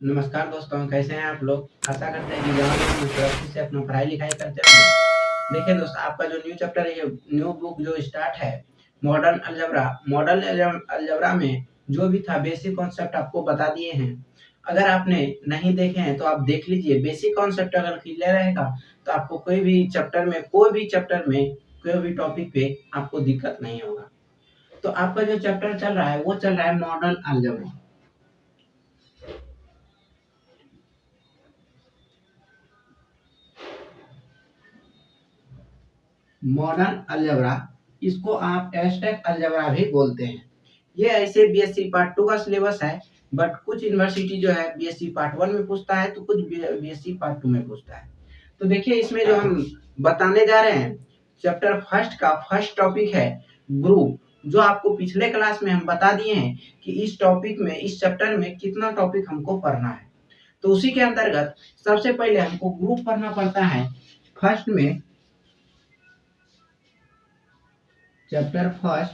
नमस्कार दोस्तों, कैसे हैं आप लोग? आशा करते हैं कि जहाँ भी हों सुरक्षित से अपना पढ़ाई-लिखाई करते होंगे। देखिए दोस्त, आपका जो न्यू चैप्टर है, न्यू बुक जो स्टार्ट है, मॉडर्न अलजेब्रा में जो भी था बेसिक कॉन्सेप्ट आपको बता दिए हैं। अगर आपने नहीं देखे हैं तो आप देख लीजिए। बेसिक कॉन्सेप्ट अगर क्लियर रहेगा तो आपको कोई भी टॉपिक पे आपको दिक्कत नहीं होगा। तो आपका जो चैप्टर चल रहा है वो चल रहा है मॉडर्न अलजेब्रा। मॉडर्न अलजेब्रा, इसको आप एब्स्ट्रैक्ट अलजेब्रा भी बोलते हैं। ये ऐसे बीएससी पार्ट 2 का सिलेबस है, बट कुछ यूनिवर्सिटी जो है बीएससी पार्ट 1 में पूछता है तो कुछ बीएससी पार्ट 2 में पूछता है। तो देखिए इसमें जो हम बताने जा रहे हैं, चैप्टर फर्स्ट का फर्स्ट टॉपिक है ग्रुप। जो आपको पिछले क्लास में हम बता दिए हैं कि इस चैप्टर में कितना टॉपिक हमको पढ़ना है। तो उसी के अंतर्गत सबसे पहले हमको ग्रुप पढ़ना पड़ता है। फर्स्ट में चैप्टर फर्स्ट,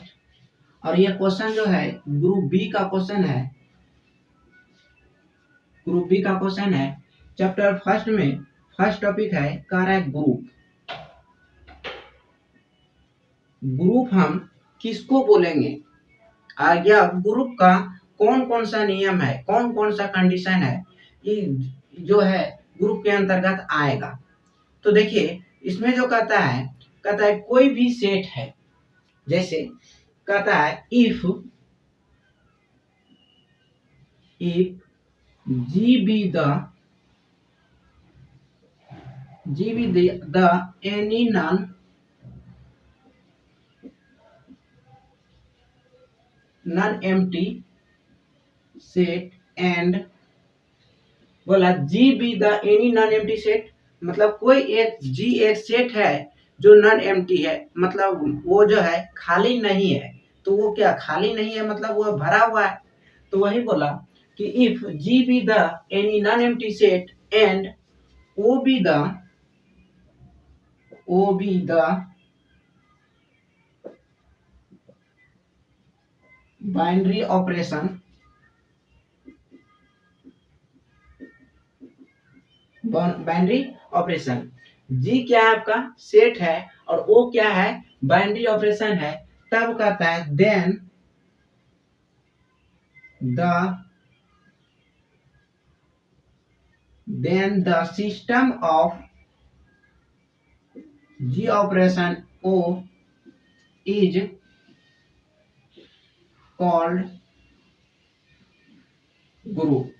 और ये क्वेश्चन जो है ग्रुप बी का क्वेश्चन है। चैप्टर फर्स्ट में फर्स्ट टॉपिक है कह रहा है ग्रुप। ग्रुप हम किसको बोलेंगे, या ग्रुप का कौन कौन सा नियम है, कौन कौन सा कंडीशन है, ये जो है ग्रुप के अंतर्गत आएगा। तो देखिए इसमें जो कहता है कोई भी सेट है। जैसे कहता है if G be the any non-empty set and बोला G be the any non-empty set, मतलब कोई एक G एक सेट है जो नॉन एम्प्टी है, मतलब वो जो है खाली नहीं है। तो वो क्या खाली नहीं है, मतलब वो भरा हुआ है। तो वही बोला कि if G be the any non-empty set and O be the binary operation, G क्या है आपका सेट है और ओ क्या है बाइनरी ऑपरेशन है। तब कहता है then the system of G operation o is called group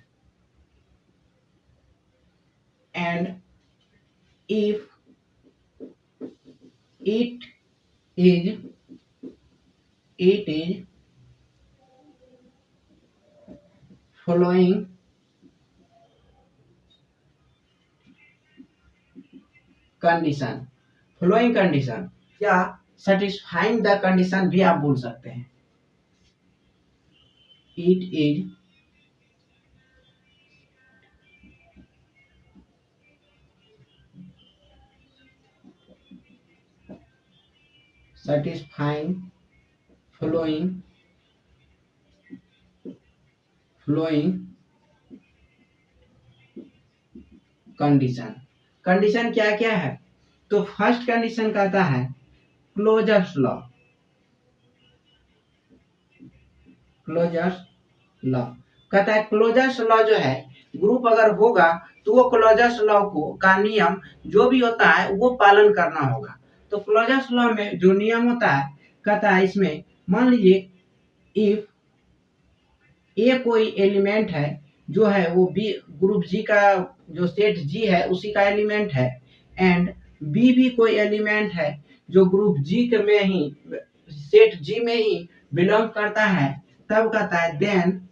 and if it is following condition या satisfying द कंडीशन भी आप बोल सकते हैं। It is satisfying flowing condition क्या क्या है। तो फर्स्ट कंडीशन कहता है क्लोजर्स लॉ। कहता है क्लोजर्स लॉ जो है ग्रुप अगर होगा तो वो क्लोजर्स लॉ का नियम जो भी होता है वो पालन करना होगा। तो क्लोजर्स लॉ में जो नियम होता है, कहता है इसमें मान लीजिए इफ ए कोई एलिमेंट है जो है वो बी ग्रुप जी का जो सेट जी है उसी का एलिमेंट है, एंड बी भी कोई एलिमेंट है जो ग्रुप जी में ही सेट जी में ही बिलोंग करता है। तब कहता है then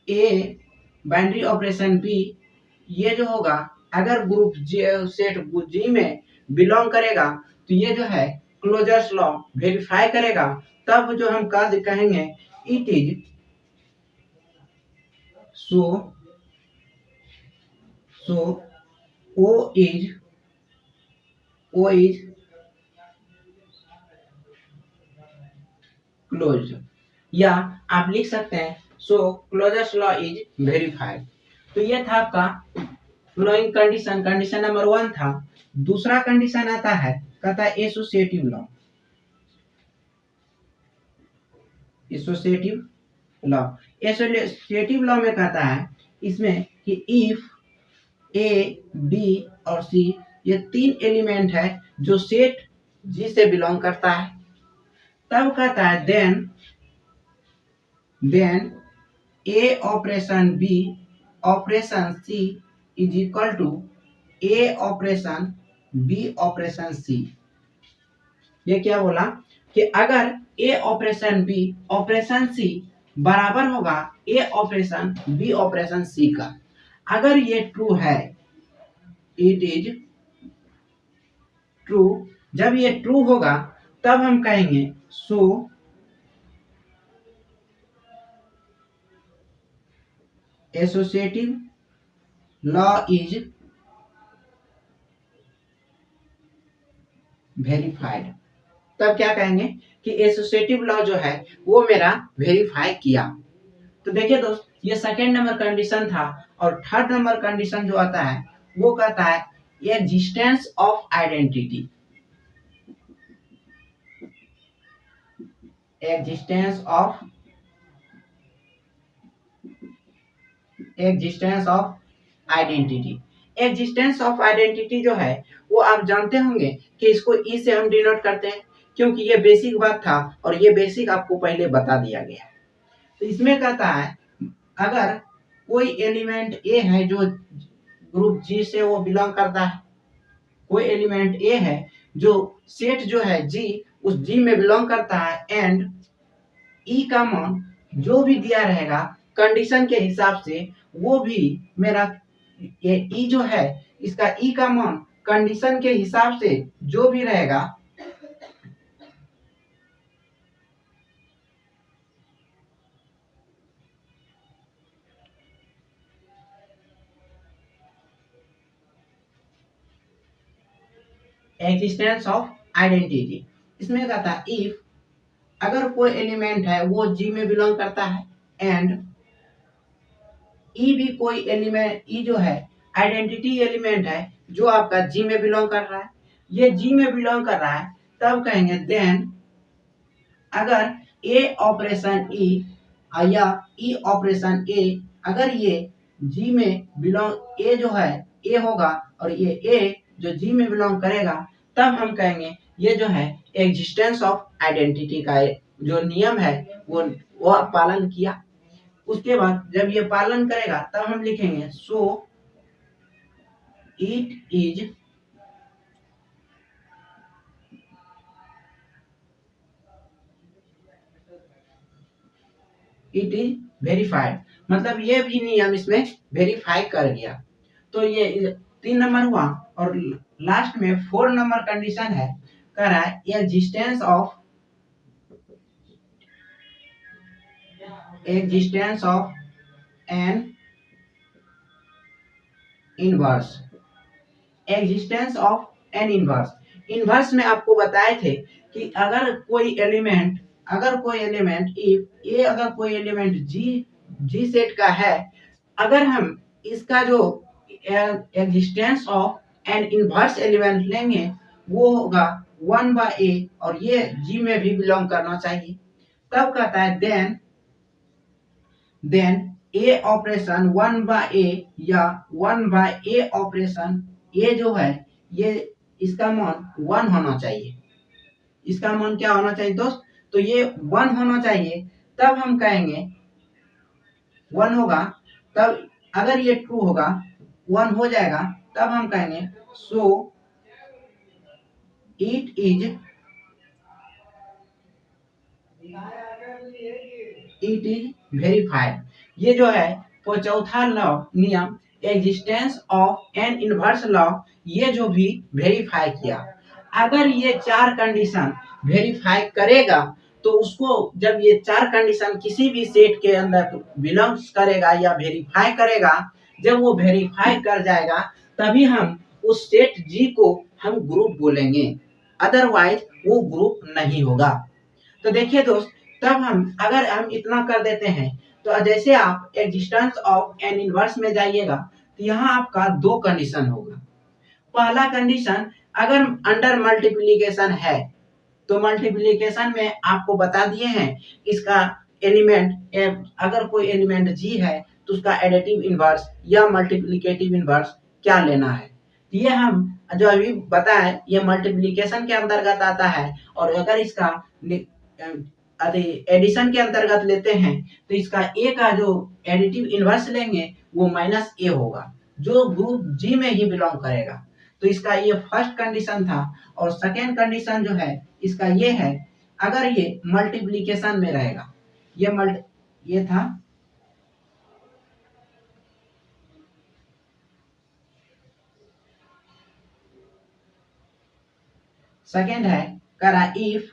a binary operation B, ये जो होगा अगर ग्रुप जी सेट जी में बिलोंग करेगा तो ये जो है क्लोजर्स लॉ वेरीफाई करेगा। तब जो हम कहेंगे it is so O is closed, या आप लिख सकते हैं सो क्लोजर लॉ इज वेरीफाइड। तो ये था आपका फ्लोइंग कंडीशन, कंडीशन नंबर 1 था। दूसरा कंडीशन आता है, कहता है associative law. Associative law, associative law में कहता है इसमें कि इफ ए, बी और सी ये 3 एलिमेंट है जो सेट जी से बिलोंग करता है, तब कहता है then A operation B operation C is equal to A operation B operation C. ये क्या बोला कि अगर A operation B operation C बराबर होगा A operation B operation C का, अगर ये ट्रू है, इट इज ट्रू, जब ये ट्रू होगा तब हम कहेंगे सो एसोसिएटिव लॉ इज वेरीफाइड। तब क्या कहेंगे कि एसोसिएटिव लॉ जो है वो मेरा वेरीफाई किया। तो देखिए दोस्त, ये सेकेंड नंबर कंडीशन था। और थर्ड नंबर कंडीशन जो आता है वो कहता है existence of identity. Existence of identity. Existence of identity जो है वो आप जानते होंगे कि इसको ई से हम डिनोट करते हैं, क्योंकि ये बेसिक बात था और ये बेसिक आपको पहले बता दिया गया। तो इसमें कहता है अगर कोई एलिमेंट ए है जो ग्रुप जी से वो बिलोंग करता है, कोई एलिमेंट ए है जो सेट जो है जी उस जी में बिलोंग करता है, एंड ई का मान जो भी दिया रहेगा कंडीशन के हिसाब से, वो भी मेरा ये ई जो है इसका ई का मान कंडीशन के हिसाब से जो भी रहेगा एग्जिस्टेंस ऑफ आइडेंटिटी। इसमें कहता है इफ अगर कोई एलिमेंट है वो जी में बिलोंग करता है, एंड ई भी कोई एलिमेंट, ई जो है आइडेंटिटी एलिमेंट है जो आपका जी में बिलोंग कर रहा है, ये जी में बिलोंग कर रहा है, तब कहेंगे देन अगर ए ऑपरेशन ई या ई ऑपरेशन ए, अगर ये जी में बिलोंग, ए जो है ए होगा और ये ए जो जी में बिलोंग करेगा, तब हम कहेंगे ये जो है एग्जिस्टेंस ऑफ आइडेंटिटी का जो नियम है वो पालन किया। उसके बाद जब ये पालन करेगा तब हम लिखेंगे सो इट इज वेरीफाइड, मतलब ये भी नियम इसमें वेरीफाई कर गया। तो ये 3 नंबर हुआ। और लास्ट में 4 नंबर कंडीशन है, कह रहा है existence of N inverse. Existence of N inverse, inverse में आपको बताए थे कि अगर कोई एलिमेंट इफ ए, अगर कोई एलिमेंट जी सेट का है, अगर हम इसका जो existence of N inverse element लेंगे वो होगा 1/a और ये जी में भी बिलोंग करना चाहिए, तब कहता है देन ए ऑपरेशन 1/a या 1/a ऑपरेशन ये जो है ये इसका मान 1 होना चाहिए। इसका मान क्या होना चाहिए दोस्त? तो ये 1 होना चाहिए, तब हम कहेंगे 1 होगा, तब अगर ये ट्रू होगा 1 हो जाएगा, तब हम कहेंगे सो इट इज वेरीफाइड। ये जो है वो चौथा लॉ नियम existence of N inverse law, ये जो भी वेरीफाई किया। अगर ये 4 कंडीशन वेरीफाई करेगा तो उसको, जब ये 4 कंडीशन किसी भी सेट के अंदर बिलोंग्स करेगा या वेरीफाई करेगा, जब वो वेरीफाई कर जाएगा तभी हम उस सेट जी को हम ग्रुप बोलेंगे, अदरवाइज वो ग्रुप नहीं होगा। तो देखिए दोस्त, तब हम अगर हम इतना कर देते हैं तो जैसे आप एग्जिस्टेंस ऑफ एन इनवर्स में जाइएगा तो यहाँ आपका दो कंडीशन होगा। पहला कंडीशन, अगर अंडर मल्टीप्लीकेशन है तो मल्टीप्लीकेशन में आपको बता दिए हैं इसका एलिमेंट, अगर कोई एलिमेंट जी है तो उसका एडिटिव इनवर्स या मल्टीप्लिकेटिव इनवर्स क्या लेना है। ये हम जो अभी बताएं ये मल्टीप्लिकेशन के अंतर्गत आता है, और अगर इसका एडिशन के अंतर्गत लेते हैं तो इसका ए का जो एडिटिव इनवर्स लेंगे वो माइनस ए होगा, जो ग्रुप जी में ही बिलोंग करेगा। तो इसका ये फर्स्ट कंडीशन था। और सेकेंड कंडीशन जो है इसका ये है, अगर ये मल्टीप्लिकेशन में रहेगा, ये था सेकेंड है करा इफ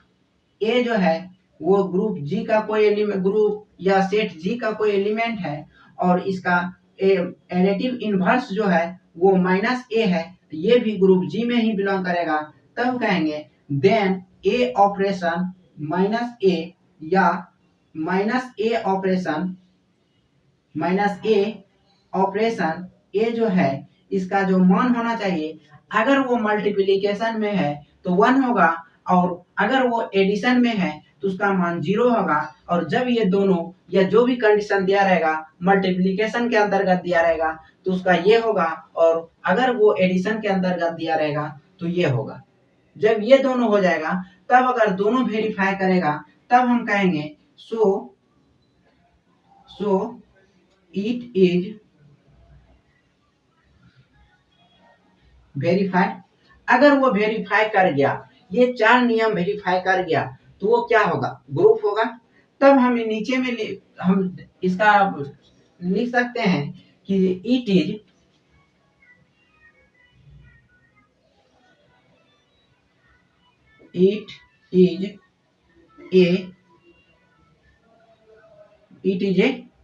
ए जो है वो ग्रुप जी का कोई एलिमेंट, ग्रुप या सेट जी का कोई एलिमेंट है और इसका एडिटिव इनवर्स जो है वो माइनस ए है, ये भी ग्रुप जी में ही बिलोंग करेगा, तब कहेंगे देन ए ऑपरेशन माइनस ए या माइनस ए ऑपरेशन ए जो है इसका जो मान होना चाहिए, अगर वो मल्टीप्लिकेशन में है तो 1 होगा, और अगर वो एडिशन में है तो उसका मान 0 होगा। और जब ये दोनों या जो भी कंडीशन दिया रहेगा मल्टीप्लिकेशन के अंतर्गत दिया रहेगा तो उसका ये होगा, और अगर वो एडिशन के अंतर्गत दिया रहेगा तो ये होगा। जब ये दोनों हो जाएगा तब अगर दोनों वेरीफाई करेगा तब हम कहेंगे सो इट इज वेरीफाइड। अगर वो वेरीफाई कर गया, ये चार नियम वेरीफाई कर गया तो वो क्या होगा, ग्रुप होगा। तब हम नीचे में हम इसका लिख सकते हैं कि इट इज ए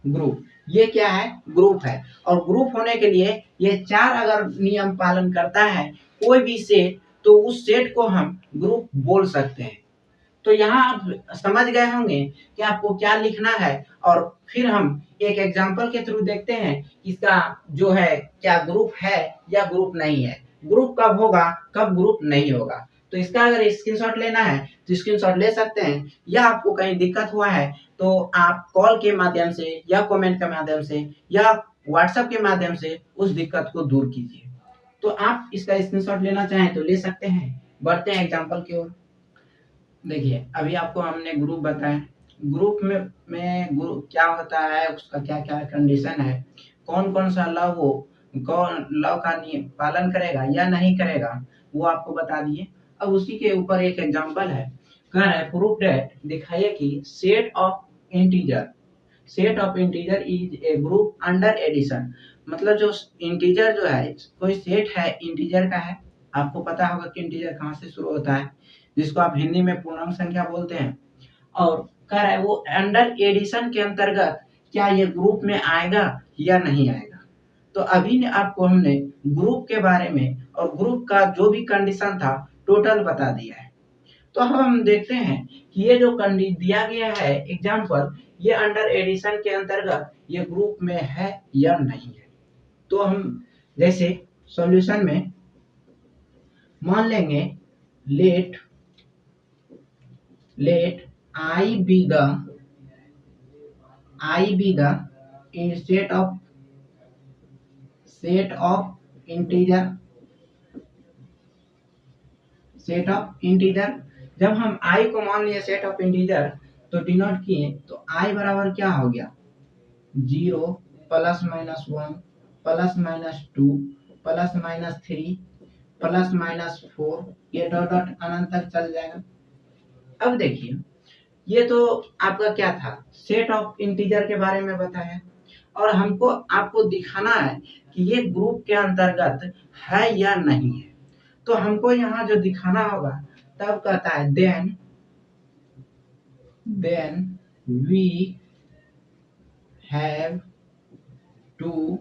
ग्रुप। ये क्या है, ग्रुप है। और ग्रुप होने के लिए ये चार अगर नियम पालन करता है कोई भी सेट, तो उस सेट को हम ग्रुप बोल सकते हैं। तो यहाँ आप समझ गए होंगे कि आपको क्या लिखना है, और फिर हम एक एग्जांपल के थ्रू देखते हैं इसका जो है क्या ग्रुप है या ग्रुप नहीं है, ग्रुप कब होगा कब ग्रुप नहीं होगा। तो इसका अगर स्क्रीनशॉट लेना है तो स्क्रीनशॉट ले सकते हैं, या आपको कहीं दिक्कत हुआ है तो आप कॉल के माध्यम से या कमेंट के माध्यम से या व्हाट्सएप के माध्यम से उस दिक्कत को दूर कीजिए। तो आप इसका स्क्रीनशॉट लेना चाहें तो ले सकते हैं। बढ़ते हैं एग्जाम्पल की ओर। देखिए अभी आपको हमने ग्रुप बताया, ग्रुप में ग्रुप क्या होता है, उसका क्या क्या कंडीशन है, कौन कौन सा लॉ वो कौन लॉ का पालन करेगा या नहीं करेगा, वो आपको बता दिए। अब उसी के ऊपर एक एग्जांपल है, कह रहा है प्रूफ दैट, दिखाइए कि set of integer is a group under addition. मतलब जो इंटीजर जो है कोई सेट है इंटीजर का है, आपको पता होगा कि इंटीजर कहाँ से शुरू होता है, जिसको आप हिंदी में पूर्णांक संख्या बोलते हैं। और कह रहा है वो अंडर एडिशन के अंतर्गत क्या ये ग्रुप में आएगा या नहीं आएगा। तो अभी ने आपको हमने ग्रुप के बारे में और ग्रुप का जो भी कंडीशन था टोटल बता दिया है। तो अब हम देखते हैं कि ये जो कंडीशन दिया गया है एग्जाम्पल, ये अंडर एडिशन के अंतर्गत ये ग्रुप में है या नहीं है। तो हम जैसे सॉल्यूशन में मान लेंगे late I be the set of integer। जब हम I को मान लिए सेट ऑफ इंटीजर तो डिनोट किए तो I बराबर क्या हो गया, 0 plus minus 1 plus minus 2 plus minus 3 plus minus 4, ये डॉट डॉट अनंत तक चल जाएगा। अब देखिए ये तो आपका क्या था, सेट ऑफ इंटीजर के बारे में बताया, और हमको आपको दिखाना है कि ये ग्रुप के अंतर्गत है या नहीं है। तो हमको यहाँ जो दिखाना होगा तब कहता है then we have to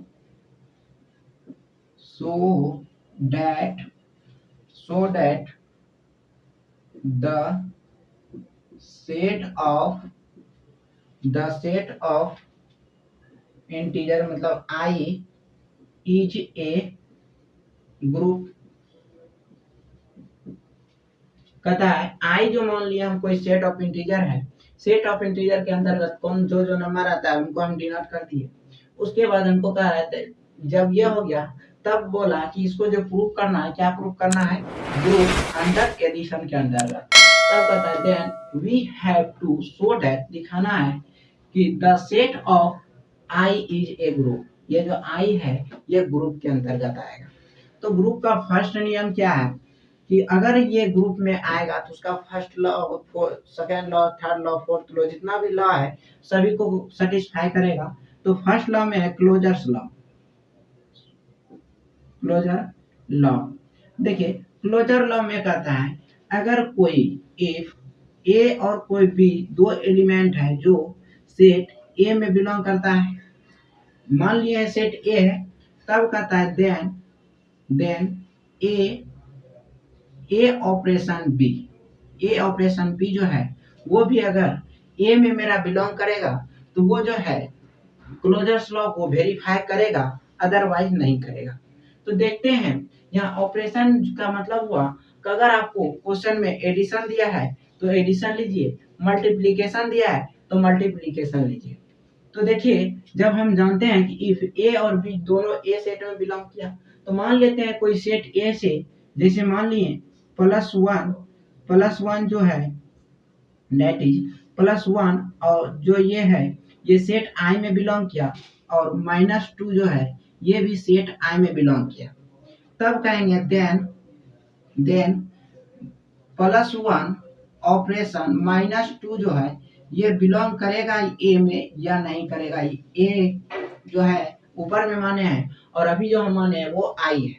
show that the set of the set of integer मतलब आई इज ए ग्रुप। कहता है आई जो मान लिया हम कोई सेट ऑफ इंटीजर है, सेट ऑफ इंटीजर के अंतर्गत कौन जो जो नंबर आता है उनको हम डिनोट कर दिए। उसके बाद हमको कह रहा है जब ये हो गया तब बोला कि इसको जो प्रूफ करना है, क्या प्रूफ करना है, ग्रुप अंडर एडिशन के अंतर्गत। तब कहता है then we have to show that, दिखाना है कि the set of I is a group, ये जो आई है ये ग्रुप के अंतर्गत आएगा। तो ग्रुप का फर्स्ट नियम क्या है कि अगर ये ग्रुप में आएगा तो उसका first law, second law, third law, fourth law, जितना भी लॉ है सभी को सेटिस्फाई करेगा। तो फर्स्ट लॉ में है क्लोजर्स लॉ, क्लोजर लॉ। देखिए क्लोजर लॉ में कहता है अगर कोई इफ ए और कोई बी दो एलिमेंट है जो सेट ए में बिलोंग करता है, मान लिया सेट ए है, तब कहता है देन ए ऑपरेशन बी, ए ऑपरेशन बी जो है वो भी अगर ए में मेरा बिलोंग करेगा तो वो जो है क्लोजर्स लॉ को वेरीफाई करेगा, अदरवाइज नहीं करेगा। तो देखते हैं यहाँ ऑपरेशन का मतलब हुआ कि अगर आपको क्वेश्चन में एडिशन दिया है तो एडिशन लीजिए, मल्टीप्लिकेशन दिया है तो मल्टीप्लिकेशन लीजिए। तो देखिए जब हम जानते हैं कि इफ ए और बी दोनों ए सेट में बिलोंग किया, तो मान लेते हैं कोई सेट ए से, जैसे मान लिए प्लस वन जो है दैट इज +1 और जो ये है ये सेट आई में बिलोंग किया, और -2 जो है ये भी सेट आई में बिलोंग किया। तब कहेंगे देन +1 ऑपरेशन -2 जो है ये बिलोंग करेगा ए में या नहीं करेगा। ए जो है ऊपर में माने हैं और अभी जो हम माने हैं वो आई है,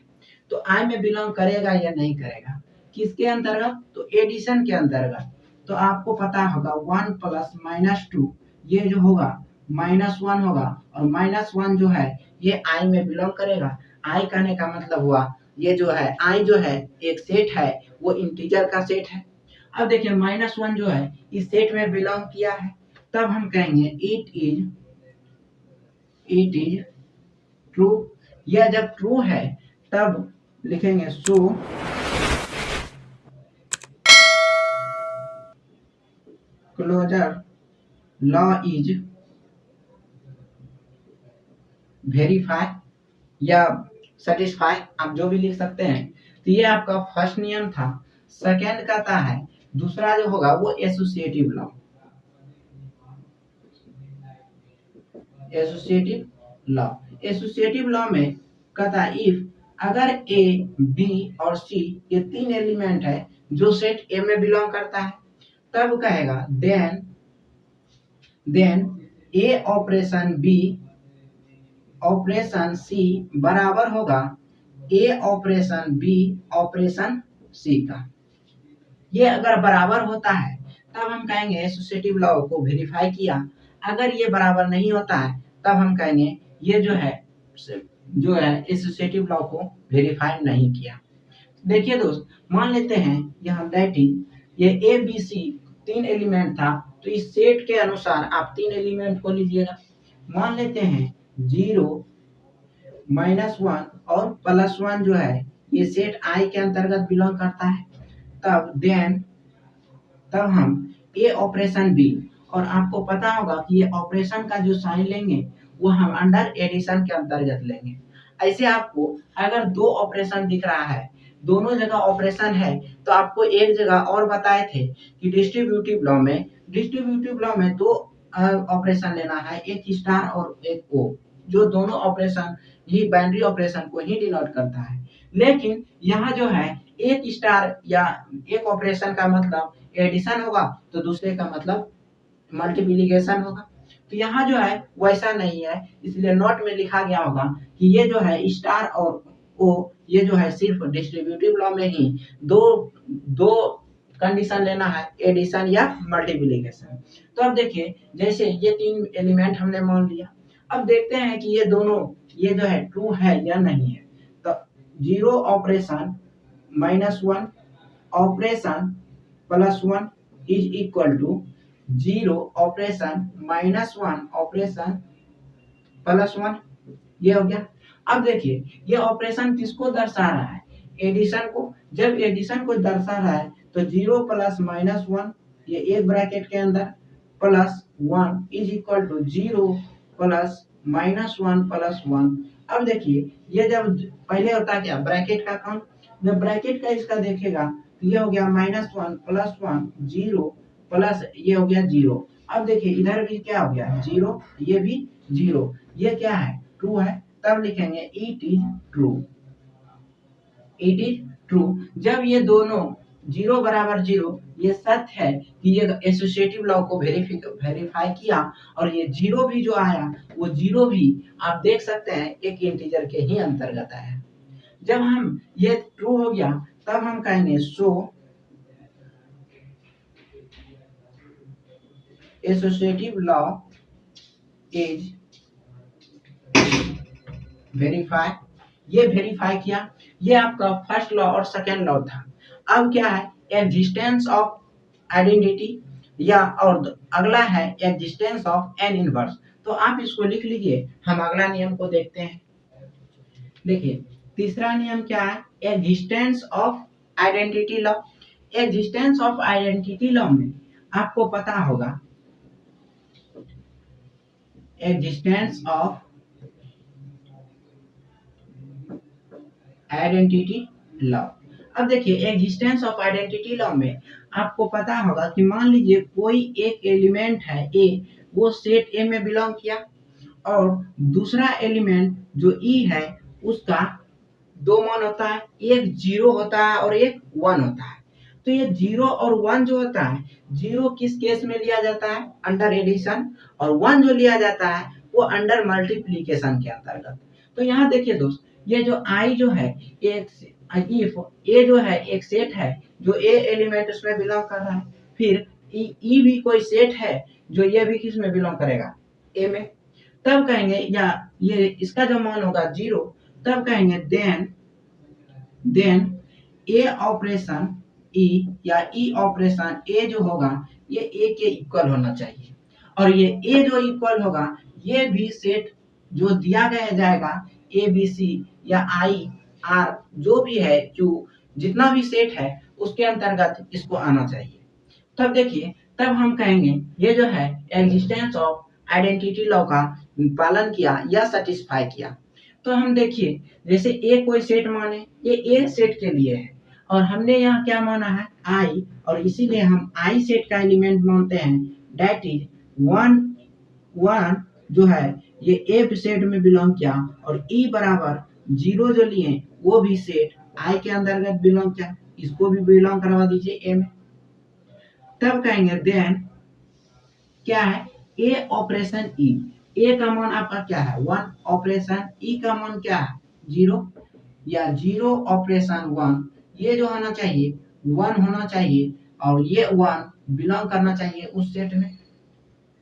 तो आई में बिलोंग करेगा या नहीं करेगा, किसके अंतर्गत, तो एडिशन के अंतर्गत। तो आपको पता होगा 1 + -2 ये जो होगा -1 होगा, और -1 जो है ये आई में बिलोंग करेगा। आई कहने का मतलब हुआ ये जो है आई जो है एक सेट है, वो इंटीजर का सेट है। अब देखिए -1 जो है इस सेट में बिलोंग किया है, तब हम कहेंगे इट इज ट्रू। यह जब ट्रू है तब लिखेंगे सो क्लोजर लॉ इज वेरीफाई या सेटिस्फाई, आप जो भी लिख सकते हैं। तो ये आपका फर्स्ट नियम था। सेकेंड कहता है दूसरा जो होगा वो एसोसिएटिव लॉ, एसोसिएटिव लॉ में कहता है इफ अगर ए बी और सी ये तीन एलिमेंट है जो सेट ए में बिलोंग करता है, तब कहेगा देन ए ऑपरेशन बी ऑपरेशन सी बराबर होगा A operation B operation C का। ये अगर बराबर होता है तब हम कहेंगे एसोसिएटिव लॉ को वेरीफाई किया। अगर ये बराबर नहीं होता है तब हम कहेंगे ये जो है एसोसिएटिव लॉ को वेरीफाई नहीं किया। देखिए दोस्त, मान लेते हैं यहाँ दैट इज ये ए बी सी तीन एलिमेंट था, तो इस सेट के अनुसार आप तीन एलिमेंट को लीजिएगा। मान लेते हैं 0 -1 और +1 जो है ये सेट आई के अंतर्गत बिलोंग करता है। तब हम ए ऑपरेशन बी, और आपको पता होगा कि ये ऑपरेशन का जो साइन लेंगे वो हम अंडर एडिशन के अंतर्गत लेंगे। ऐसे आपको अगर दो ऑपरेशन दिख रहा है, दोनों जगह ऑपरेशन है, तो आपको एक जगह और बताए थे कि डिस्ट्रीब्यूटिव लॉ में दो ऑपरेशन लेना है, एक स्टार और एक ओ, जो दोनों ऑपरेशन ही बाइनरी ऑपरेशन को ही डिनोट करता है। लेकिन यहाँ जो है एक स्टार या एक ऑपरेशन का मतलब एडिशन होगा तो दूसरे का मतलब मल्टीप्लिकेशन होगा। तो यहाँ जो है वैसा नहीं है, इसलिए नोट में लिखा गया होगा कि ये जो है स्टार और ओ ये जो है सिर्फ डिस्ट्रीब्यूटिव लॉ में ही दो कंडीशन लेना है, एडिशन या मल्टीप्लिकेशन। तो अब देखिए जैसे ये तीन एलिमेंट हमने मान लिया, अब देखते हैं कि ये दोनों ये जो है ट्रू है या नहीं है। तो 0 operation -1 operation +1 is equal to 0 operation -1 operation +1, ये हो गया। अब देखिए ये ऑपरेशन किसको दर्शा रहा है, एडिशन को। जब एडिशन को दर्शा रहा है तो 0 + -1 ये एक ब्रैकेट के अंदर +1 इज इक्वल टू 0 + -1 + 1। अब देखिए ये जब पहले होता क्या ब्रैकेट का काम, जब ब्रैकेट का इसका देखेगा तो ये हो गया -1 + 1 0 प्लस ये हो गया 0। अब देखिए इधर भी क्या हो गया 0, ये भी 0, ये क्या है ट्रू है, तब लिखेंगे it is true, it is true. जब ये दोनों 0 = 0 ये सत्य है कि ये एसोसिएटिव लॉ को वेरीफाई किया, और ये 0 भी जो आया वो 0 भी आप देख सकते हैं एक इंटीजर के ही अंतर्गत आया। जब हम ये ट्रू हो गया तब हम कहेंगे सो एसोसिएटिव लॉ इज वेरीफाई, ये वेरीफाई किया, ये आपका फर्स्ट लॉ और सेकेंड लॉ था। अब क्या है एग्जिस्टेंस ऑफ आइडेंटिटी, या और अगला है एग्जिस्टेंस ऑफ एन इनवर्स। तो आप इसको लिख लीजिए, हम अगला नियम को देखते हैं। देखिए तीसरा नियम क्या है existence of identity law. Existence of identity law में आपको पता होगा एग्जिस्टेंस ऑफ आइडेंटिटी लॉ। अब देखिए एग्जिस्टेंस ऑफ आइडेंटिटी लॉ में आपको पता होगा कि मान लीजिए कोई एक एलिमेंट है ए, वो सेट ए में बिलोंग किया, और दूसरा एलिमेंट जो ई है उसका दो मान होता है, एक 0 होता है और एक 1 होता है। तो ये 0 और 1 जो होता है, 0 किस केस में लिया जाता है अंडर एडिशन, और 1 जो लिया जाता है वो अंडर मल्टीप्लिकेशन के अंतर्गत। तो यहाँ देखिए दोस्त ये जो आई जो है एक इफ ए जो है एक सेट है जो ए एलिमेंट उसमें बिलोंग कर रहा है, फिर ई भी कोई सेट है जो ये भी किस में बिलोंग करेगा ए में, तब कहेंगे या ये इसका जो मान होगा 0, तब कहेंगे देन ए ऑपरेशन ई या ई ऑपरेशन ए जो होगा ये ए के इक्वल होना चाहिए, और ये ए जो इक्वल होगा ये भी सेट जो दिया गया जाएगा ए बी सी या आई आर जो भी है क्यू जितना भी सेट है उसके अंतर्गत इसको आना चाहिए। तब देखिए तब हम कहेंगे ये जो है एग्जिस्टेंस ऑफ आइडेंटिटी लॉ का पालन किया या सेटिस्फाई किया। तो हम देखिए जैसे ए कोई सेट माने, ये ए सेट के लिए है और हमने यहाँ क्या माना है आई, और इसीलिए हम आई सेट का एलिमेंट मानते हैं, दैट इज 1 जो है ये ए सेट में बिलोंग किया, और ई बराबर 0 जो लिए वो भी सेट आई के अंतर्गत बिलोंग किया, इसको भी बिलोंग करवा दीजिए ए में। तब कहेंगे देन क्या है ए ऑपरेशन ई, ए का मान आपका क्या है 1 ऑपरेशन ई का मान क्या है 0, या 0 ऑपरेशन 1, ये जो होना चाहिए 1 होना चाहिए, और ये 1 बिलोंग करना चाहिए उस सेट में।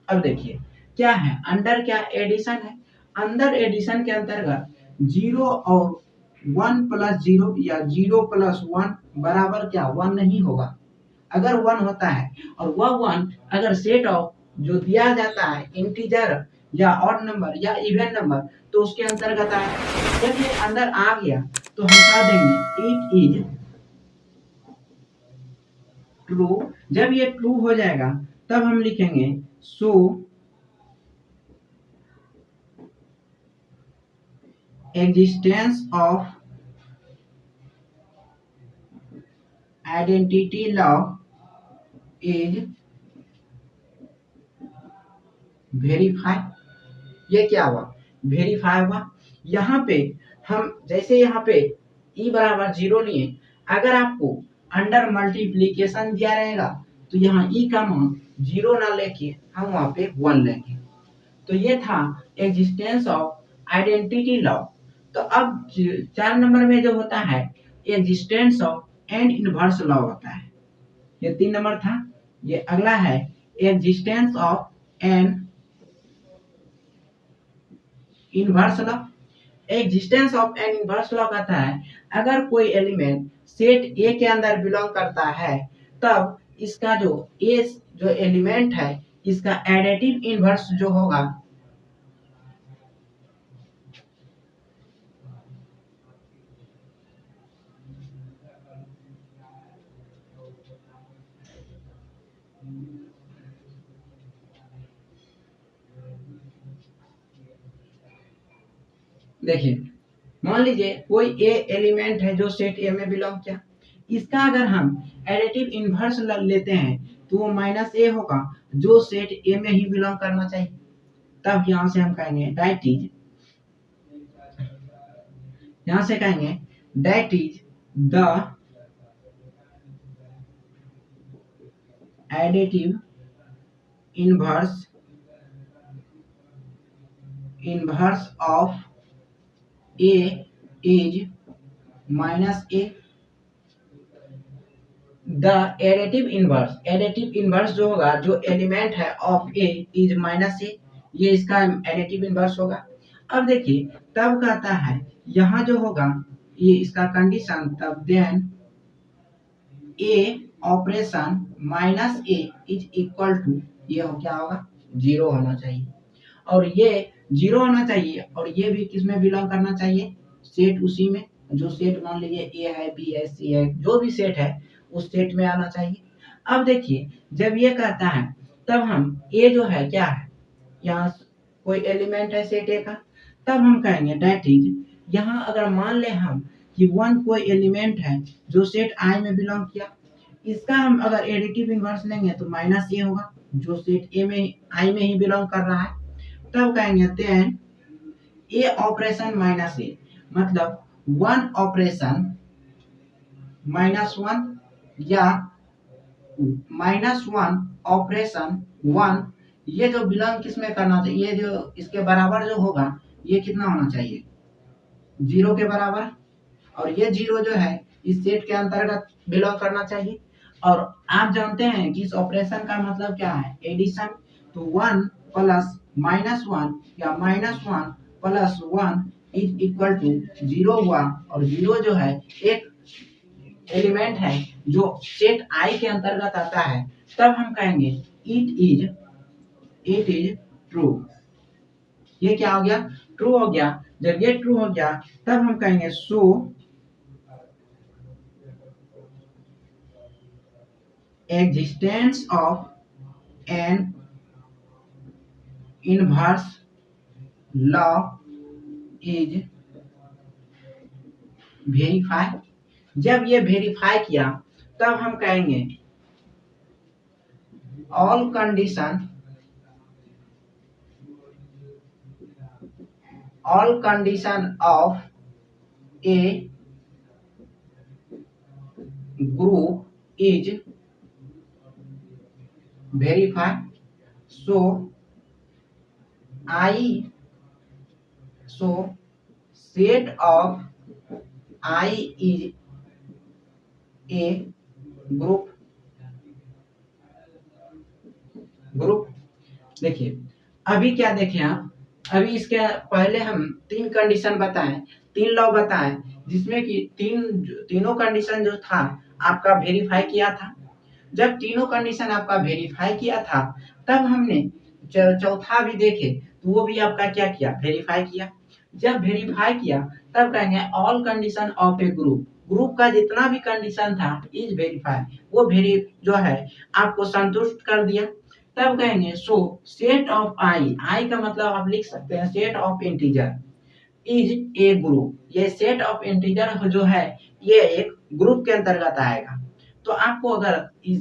अब देखिए क्या है अंडर क्या एडिशन है, अंडर एडिशन के अंतर्गत 0 और 1 + 0 या 0 + 1 बराबर क्या 1 नहीं होगा। अगर 1 होता है और वह 1 अगर सेट ऑफ जो दिया जाता है इंटीजर या ऑड नंबर या इवन नंबर तो उसके अंतर्गत आए। जब ये अंदर आ गया तो हम कह देंगे इट इज ट्रू। जब ये ट्रू हो जाएगा तब हम लिखेंगे so existence of identity law is verify. ये क्या हुआ वेरीफाई हुआ। यहाँ पे हम जैसे यहाँ पे ई बराबर 0 लिए, अगर आपको अंडर मल्टीप्लीकेशन दिया रहेगा तो यहाँ ई का मान 0 ना लेके हम वहाँ पे 1 लेंगे। तो ये था एग्जिस्टेंस ऑफ आइडेंटिटी लॉ। तो अब 4 नंबर में जो होता है existence of N inverse law होता है। ये 3 नंबर था। ये अगला है existence of N inverse law. Existence of N inverse law कहता है अगर कोई एलिमेंट सेट ए के अंदर बिलोंग करता है तब इसका जो ए जो एलिमेंट है इसका एडिटिव इनवर्स जो होगा देखिए, मान लीजिए कोई ए एलिमेंट है जो सेट ए में बिलोंग किया, इसका अगर हम एडिटिव इनवर्स लेते हैं तो वो माइनस ए होगा जो सेट ए में ही बिलोंग करना चाहिए। तब यहां से हम कहेंगे दैट इज, यहां से कहेंगे that is the additive inverse of A is minus A. The additive inverse जो होगा जो एलिमेंट है ऑफ ए इज माइनस ए, ये इसका एडिटिव इनवर्स होगा। अब देखिए तब कहता है यहाँ जो होगा ये इसका कंडीशन, तब then A operation minus a is equal to, ये हो क्या होगा 0 होना चाहिए, और ये 0 होना चाहिए, और ये भी किसमें बिलोंग करना चाहिए, सेट उसी में जो सेट मान लीजिए ए है बी है सी है, जो भी सेट है उस सेट में आना चाहिए। अब देखिए जब ये कहता है तब हम ए जो है क्या है, यहाँ कोई एलिमेंट है सेट ए का, तब हम कहेंगे दैट इज, यहाँ अगर मान ले हम कि 1 कोई एलिमेंट है जो सेट आई में बिलोंग किया, इसका हम अगर एडिटिव इनवर्स लेंगे तो माइनस ए होगा जो सेट ए में आई में ही बिलोंग कर रहा है। तब कहेंगे देन ए ऑपरेशन माइनस ए, मतलब 1 ऑपरेशन -1 या -1 ऑपरेशन 1, ये जो बिलोंग किसमें करना चाहिए, ये जो इसके बराबर जो होगा ये कितना होना चाहिए 0 के बराबर, और ये 0 जो है इस सेट के अंतर्गत बिलोंग करना चाहिए। और आप जानते हैं कि इस ऑपरेशन का मतलब क्या है, एडिशन, तो 1 प्लस -1 या -1 प्लस 1 इज इक्वल टू 0 हुआ, और 0 जो है एक एलिमेंट है जो सेट आई के अंतर्गत आता है। तब हम कहेंगे इट इज ट्रू, ये क्या हो गया, ट्रू हो गया। जब ये ट्रू हो गया तब हम कहेंगे सो existence of an inverse law is verify। जब ये वेरीफाई किया तब हम कहेंगे all condition of a group is verify, so set of I is a group। देखिए अभी क्या देखें आप, अभी इसके पहले हम 3 कंडीशन बताएं, 3 लॉ बताएं, जिसमें कि तीनों कंडीशन जो था आपका वेरीफाई किया था। जब तीनों कंडीशन आपका वेरीफाई किया था तब हमने चौथा भी देखे तो वो भी आपका क्या किया, वेरीफाई किया। जब वेरीफाई किया तब कहेंगे all condition of A group का जितना भी कंडीशन था इज वेरीफाई, वो जो है आपको संतुष्ट कर दिया। तब कहेंगे सो सेट ऑफ आई का मतलब आप लिख सकते हैं set of integer is a group, ये सेट ऑफ इंटीजर जो है ये एक ग्रुप के अंतर्गत आएगा। तो आपको अगर इस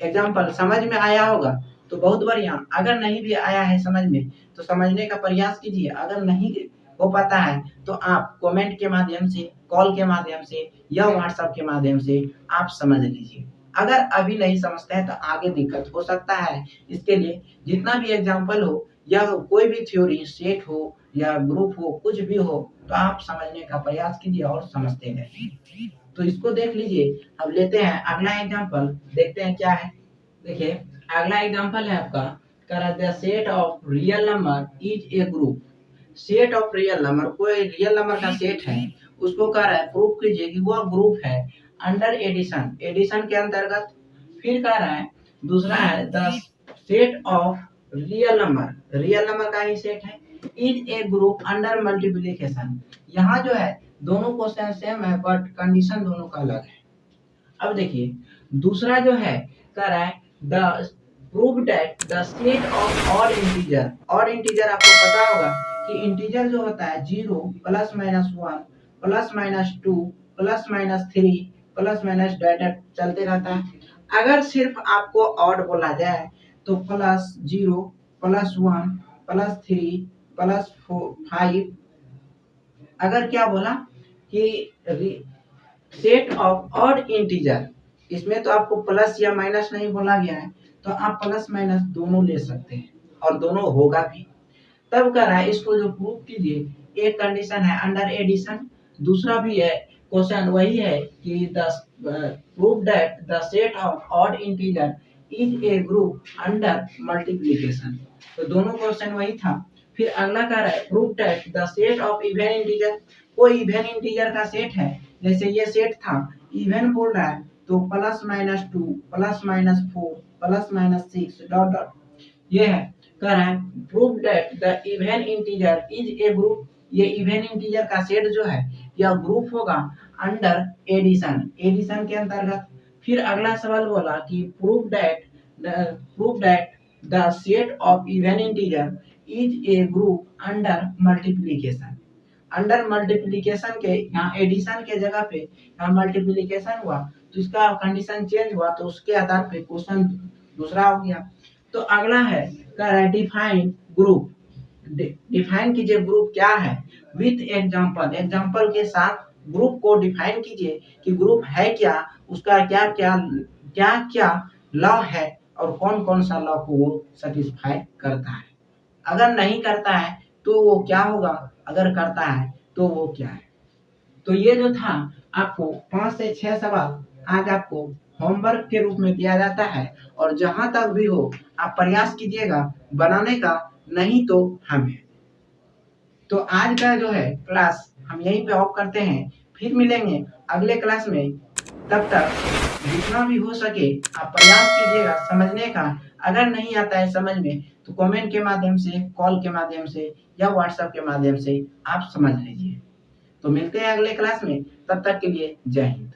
एग्जांपल समझ में आया होगा तो बहुत बढ़िया, अगर नहीं भी आया है समझ में तो समझने का प्रयास कीजिए, अगर नहीं हो पाता है तो आप कमेंट के माध्यम से, कॉल के माध्यम से या व्हाट्सएप के माध्यम से आप समझ लीजिए। अगर अभी नहीं समझते हैं तो आगे दिक्कत हो सकता है। इसके लिए जितना भी एग्जांपल हो या कोई भी थ्योरी सेट हो या ग्रुप हो कुछ भी हो तो आप समझने का प्रयास कीजिए और समझते रहिए। तो इसको देख लीजिए। अब लेते हैं अगला एग्जांपल, देखते हैं क्या है। देखिए अगला एग्जांपल है आपका, the set of real number is a group. Set of real number, कोई रियल नंबर का सेट है उसको कह रहा है प्रूफ कीजिए कि वो ग्रुप है अंडर एडिशन, एडिशन के अंतर्गत। फिर कह रहा है दूसरा है the set of real number का ही सेट है is a group under multiplication. यहाँ जो है दोनों क्वेश्चन सेम है बट कंडीशन दोनों का अलग है। अब देखिए दूसरा जो है कह रहा है the prove that the set of odd integer आपको पता होगा कि इंटीजर जो होता है 0 plus minus 1 plus minus 2 plus minus 3 plus minus data चलते रहता है। अगर सिर्फ आपको ऑड बोला जाए तो प्लस 0 प्लस 1 प्लस 3 प्लस 5। अगर क्या बोला कि सेट ऑफ ऑड इंटीजर, इसमें तो आपको प्लस या माइनस नहीं बोला गया है तो आप प्लस माइनस दोनों ले सकते हैं और दोनों होगा भी। तब कर रहा है इसको जो प्रूव कीजिए, एक कंडीशन है अंडर एडिशन, दूसरा भी है क्वेश्चन वही है कि the prove that the set of odd integer is a group under multiplication. तो दोनों क्वेश्चन वही था। फिर अगला कह रहा है prove that the set of even integer, कोई इवन इंटीजर का सेट है, जैसे ये सेट था इवन बोल रहा है तो plus minus 2 plus minus 4 plus minus 6 dot dot ये है। कह रहा है prove that the even integer is a group, ये इवन इंटीजर का सेट जो है यह ग्रुप होगा अंडर एडिशन के अंतर्गत। फिर अगला सवाल बोला कि prove that the set of even integer is a group under multiplication. Under multiplication के यहाँ एडिशन के जगह पे यहाँ मल्टीप्लिकेशन हुआ तो इसका कंडीशन चेंज हुआ तो उसके आधार पे क्वेश्चन दूसरा हो गया। तो अगला है कह रहा है डिफाइन ग्रुप, डिफाइन कीजिए ग्रुप क्या है विथ एग्जांपल, एग्जांपल के साथ ग्रुप को डिफाइन कीजिए कि ग्रुप है क्या, उसका क्या क्या क्या क्या लॉ है और कौन कौन सा लॉ को वो सेटिस्फाई करता है। अगर नहीं करता है तो वो क्या होगा, अगर करता है तो वो क्या है। तो ये जो था आपको 5 से 6 सवाल आज आपको होमवर्क के रूप में दिया जाता है और जहां तक भी हो आप प्रयास कीजिएगा बनाने का, नहीं तो हमें। तो आज का जो है क्लास हम यहीं पे ऑफ करते हैं, फिर मिलेंगे अगले क्लास में। तब तक जितना भी हो सके आप प्रयास कीजिएगा समझने का। अगर नहीं आता है समझ में तो कमेंट के माध्यम से, कॉल के माध्यम से या व्हाट्सएप के माध्यम से आप समझ लीजिए। तो मिलते हैं अगले क्लास में, तब तक के लिए जय हिंद।